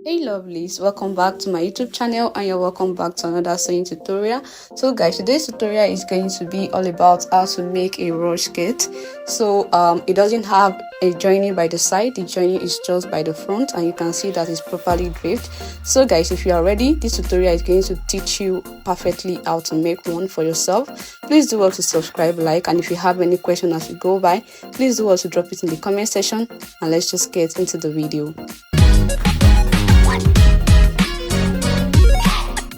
Hey lovelies, welcome back to my YouTube channel and you're welcome back to another sewing tutorial. So guys, today's tutorial is going to be all about how to make a ruched skirt. So it doesn't have a joining by the side, the joining is just by the front, and you can see that it's properly draped. So guys, if you are ready, this tutorial is going to teach you perfectly how to make one for yourself. Please do well to subscribe, like, and if you have any question as we go by, please do well to drop it in the comment section, and let's just get into the video.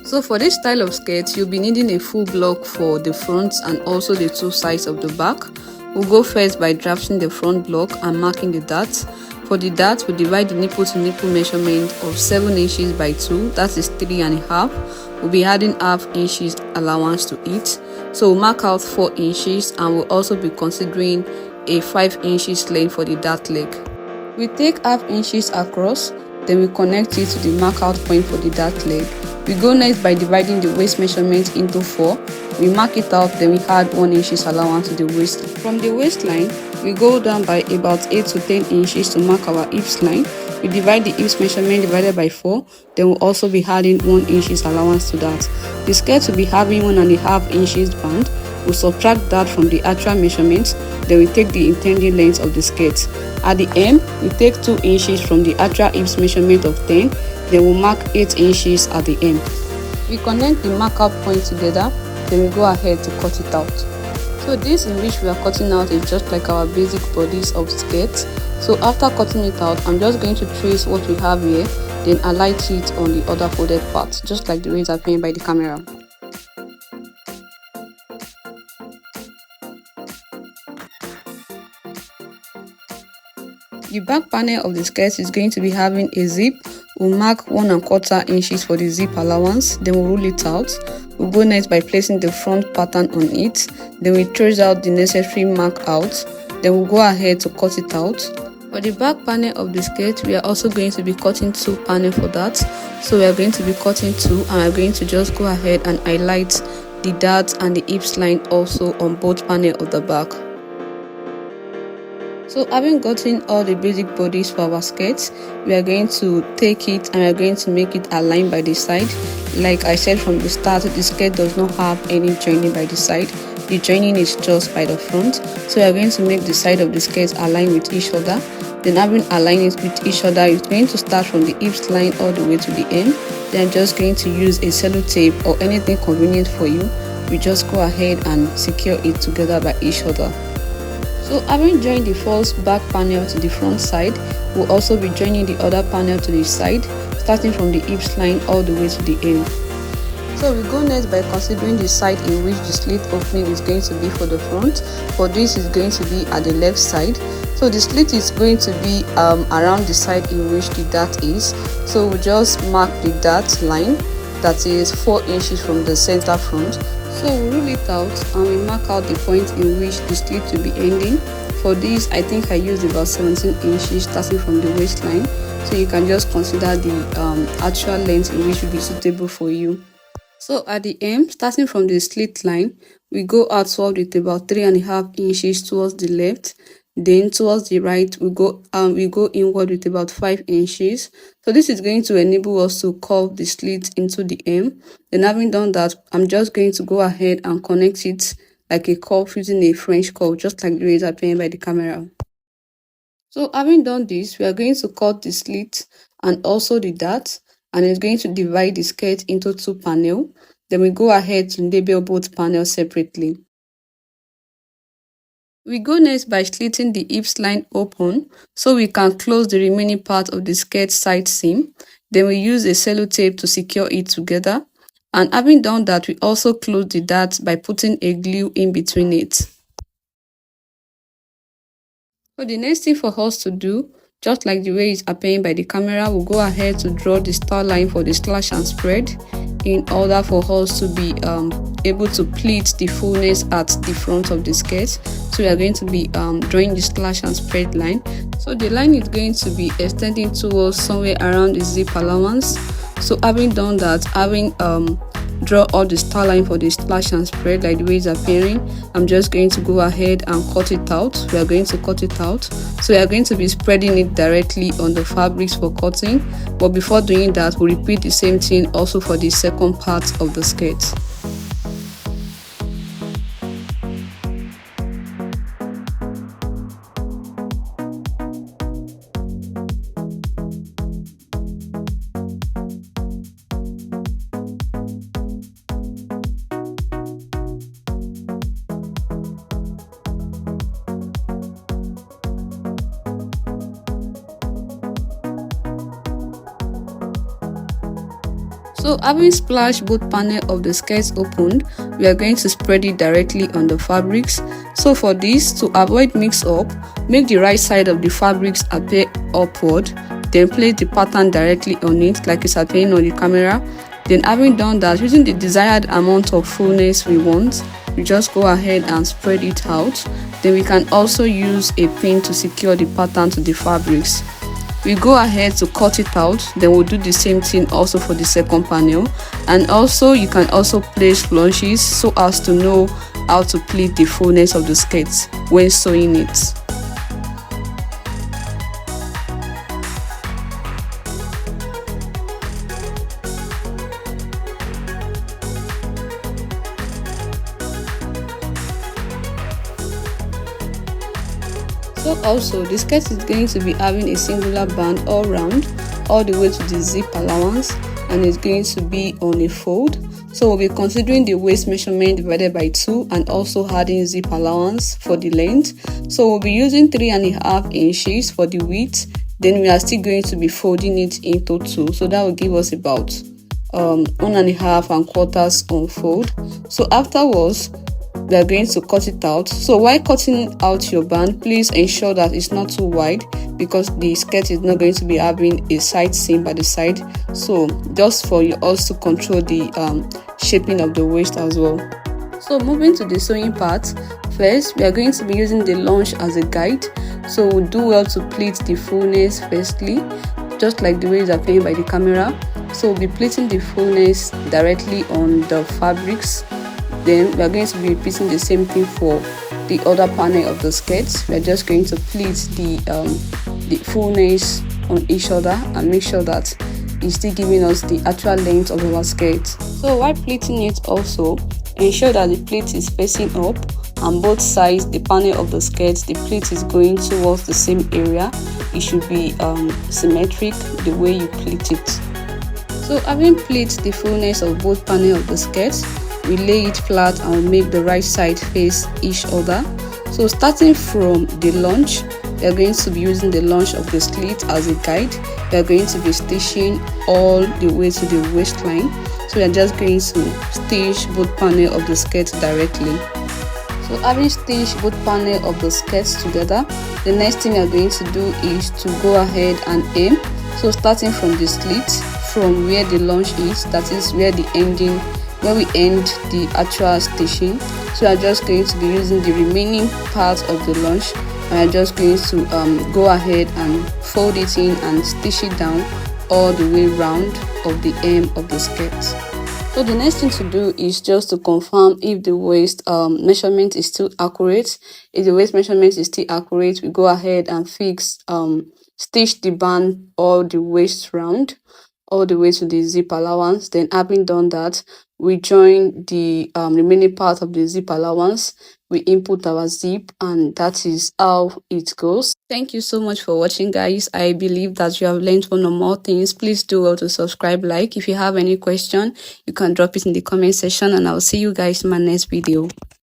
So for this style of skirt, you'll be needing a full block for the front and also the two sides of the back. We'll go first by drafting the front block and marking the darts. For the darts, we'll divide the nipple to nipple measurement of 7 inches by 2, that is 3.5. We'll be adding half inches allowance to it. So we'll mark out 4 inches and we'll also be considering a 5 inches length for the dart leg. We take half inches across, then we connect it to the mark out point for the dart leg. We go next by dividing the waist measurement into 4. We mark it out, then we add 1 inches allowance to the waist. From the waistline, we go down by about 8 to 10 inches to mark our hips line. We divide the hips measurement divided by 4, then we'll also be adding 1 inches allowance to that. The skirt will be having 1.5 inches band. We'll subtract that from the actual measurement, then we take the intended length of the skirt. At the hem, we take 2 inches from the actual hips measurement of 10, then we'll mark 8 inches at the end. We connect the markup point together, then we go ahead to cut it out. So this in which we are cutting out is just like our basic bodies of skirts. So after cutting it out, I'm just going to trace what we have here, then alight it on the other folded part, just like the way it's appearing by the camera. The back panel of the skirt is going to be having a zip. We'll mark 1.25 inches for the zip allowance, then we'll roll it out. We'll go next by placing the front pattern on it, then we trace out the necessary mark out, then we'll go ahead to cut it out. For the back panel of the skirt, we are also going to be cutting 2 panels for that. So we are going to be cutting 2 and we're going to just go ahead and highlight the dart and the hips line also on both panels of the back. So having gotten all the basic bodies for our skirts, we are going to take it and we are going to make it align by the side. Like I said from the start, the skirt does not have any joining by the side. The joining is just by the front. So we are going to make the side of the skirt align with each other. Then having aligned it with each other, it's going to start from the hips line all the way to the end. Then I'm just going to use a cello tape or anything convenient for you. We just go ahead and secure it together by each other. So having joined the first back panel to the front side, we'll also be joining the other panel to the side, starting from the hips line all the way to the end. So we go next by considering the side in which the slit opening is going to be for the front. For this is going to be at the left side. So the slit is going to be around the side in which the dart is. So we'll just mark the dart line, that is 4 inches from the center front. So we roll it out and we mark out the point in which the slit will be ending. For this, I think I used about 17 inches starting from the waistline. So you can just consider the actual length in which will be suitable for you. So at the end, starting from the slit line, we go outward with about 3.5 inches towards the left. Then towards the right, we go inward with about 5 inches. So this is going to enable us to curve the slit into the hem. Then having done that, I'm just going to go ahead and connect it like a curve using a French curve, just like the way it's appearing by the camera. So having done this, we are going to cut the slit and also the dart, and it's going to divide the skirt into 2 panels. Then we go ahead to label both panels separately. We go next by slitting the hips line open so we can close the remaining part of the skirt side seam. Then we use a cello tape to secure it together. And having done that, we also close the dart by putting a glue in between it. So the next thing for us to do, just like the way it's appearing by the camera, we'll go ahead to draw the star line for the slash and spread in order for us to be able to pleat the fullness at the front of the skirt. So we are going to be drawing the slash and spread line. So the line is going to be extending towards somewhere around the zip allowance. So having done that, having draw all the star line for the slash and spread like the way it's appearing, I'm just going to go ahead and cut it out. We are going to cut it out. So we are going to be spreading it directly on the fabrics for cutting. But before doing that, we'll repeat the same thing also for the second part of the skirt. So having splashed both panel of the skirts opened, we are going to spread it directly on the fabrics. So for this, to avoid mix up, make the right side of the fabrics appear upward, then place the pattern directly on it like it's appearing on the camera. Then having done that, using the desired amount of fullness we want, we just go ahead and spread it out. Then we can also use a pin to secure the pattern to the fabrics. We go ahead to cut it out, then we'll do the same thing also for the second panel. And also you can also place lunges so as to know how to pleat the fullness of the skirts when sewing it. So also the skirt is going to be having a singular band all round, all the way to the zip allowance, and it's going to be on a fold. So we'll be considering the waist measurement divided by 2 and also adding zip allowance for the length. So we'll be using 3.5 inches for the width. Then we are still going to be folding it into 2. So that will give us about 1.5 quarters on fold. So afterwards, we are going to cut it out. So while cutting out your band, please ensure that it's not too wide because the skirt is not going to be having a side seam by the side. So just for you also control the shaping of the waist as well. So moving to the sewing part, first we are going to be using the lunge as a guide. So we'll do well to pleat the fullness firstly, just like the way it's appearing by the camera. So we'll be pleating the fullness directly on the fabrics. Then we are going to be repeating the same thing for the other panel of the skirt. We are just going to pleat the fullness on each other and make sure that it's still giving us the actual length of our skirt. So while pleating it also, ensure that the pleat is facing up and both sides, the panel of the skirt, the pleat is going towards the same area. It should be symmetric the way you pleat it. So having pleat the fullness of both panel of the skirt, we lay it flat and make the right side face each other. So starting from the lunge, we are going to be using the lunge of the slit as a guide. We are going to be stitching all the way to the waistline. So we are just going to stitch both panel of the skirt directly. So having stitched both panel of the skirts together, the next thing we are going to do is to go ahead and hem. So starting from the slit, from where the lunge is, that is where the ending, where we end the actual stitching. So I'm just going to be using the remaining part of the lunge, and I'm just going to go ahead and fold it in and stitch it down all the way round of the hem of the skirt. So the next thing to do is just to confirm if the waist measurement is still accurate. If the waist measurement is still accurate, we go ahead and fix stitch the band all the waist round, all the way to the zip allowance. Then having done that, we join the remaining part of the zip allowance, we input our zip, and that is how it goes. Thank you so much for watching, guys. I believe that you have learned one or more things. Please do well to subscribe, like. If you have any question, you can drop it in the comment section, and I'll see you guys in my next video.